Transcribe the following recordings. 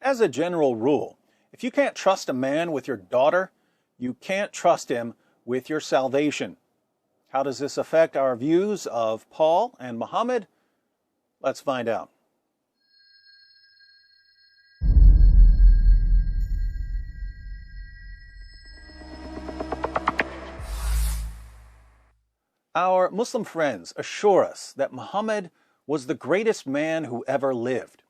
As a general rule, if you can't trust a man with your daughter, you can't trust him with your salvation. How does this affect our views of Paul and Muhammad? Let's find out. Our Muslim friends assure us that Muhammad was the greatest man who ever lived.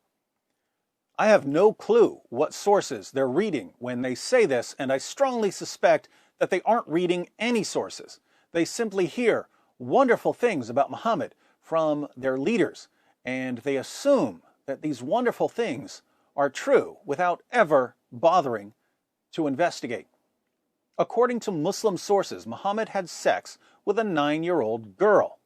I have no clue what sources they're reading when they say this, and I strongly suspect that they aren't reading any sources. They simply hear wonderful things about Muhammad from their leaders, and they assume that these wonderful things are true without ever bothering to investigate. According to Muslim sources, Muhammad had sex with a 9-year-old girl.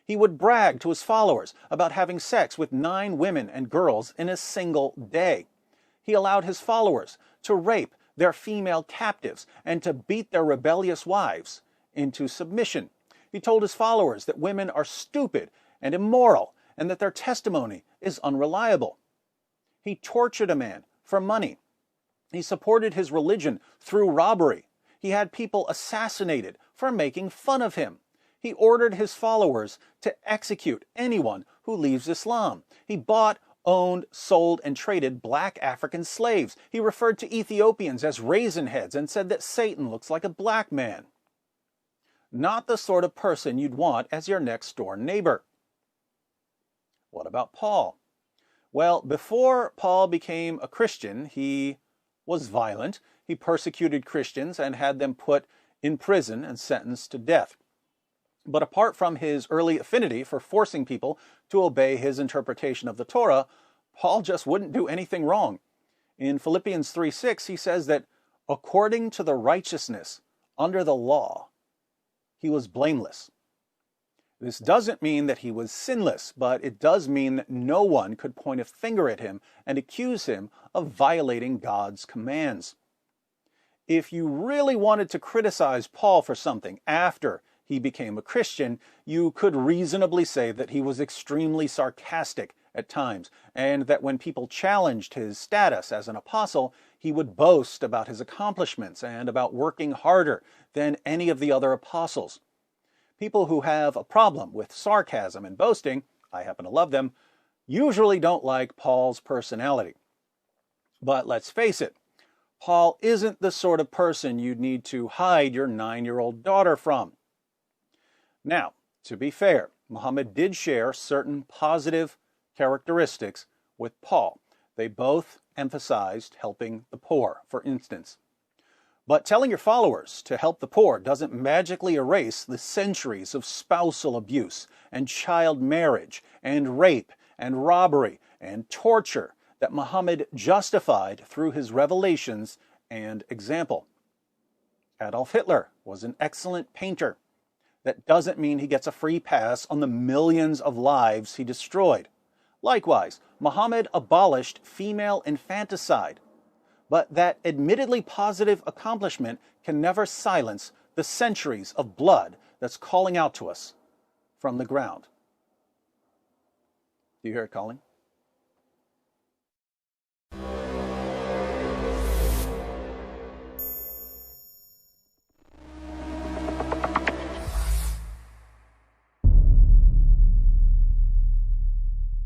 He would brag to his followers about having sex with 9 women and girls in a single day. He allowed his followers to rape their female captives and to beat their rebellious wives into submission. He told his followers that women are stupid and immoral and that their testimony is unreliable. He tortured a man for money. He supported his religion through robbery. He had people assassinated for making fun of him. He ordered his followers to execute anyone who leaves Islam. He bought, owned, sold, and traded black African slaves. He referred to Ethiopians as raisin heads and said that Satan looks like a black man. Not the sort of person you'd want as your next door neighbor. What about Paul? Well, before Paul became a Christian, he was violent. He persecuted Christians and had them put in prison and sentenced to death. But apart from his early affinity for forcing people to obey his interpretation of the Torah, Paul just wouldn't do anything wrong. In Philippians 3:6, he says that according to the righteousness under the law, he was blameless. This doesn't mean that he was sinless, but it does mean that no one could point a finger at him and accuse him of violating God's commands. If you really wanted to criticize Paul for something after he became a Christian, you could reasonably say that he was extremely sarcastic at times, and that when people challenged his status as an apostle, he would boast about his accomplishments and about working harder than any of the other apostles. People who have a problem with sarcasm and boasting, I happen to love them, usually don't like Paul's personality. But let's face it, Paul isn't the sort of person you'd need to hide your 9-year-old daughter from. Now, to be fair, Muhammad did share certain positive characteristics with Paul. They both emphasized helping the poor, for instance. But telling your followers to help the poor doesn't magically erase the centuries of spousal abuse and child marriage and rape and robbery and torture that Muhammad justified through his revelations and example. Adolf Hitler was an excellent painter. That doesn't mean he gets a free pass on the millions of lives he destroyed. Likewise, Muhammad abolished female infanticide. But that admittedly positive accomplishment can never silence the centuries of blood that's calling out to us from the ground. Do you hear it calling?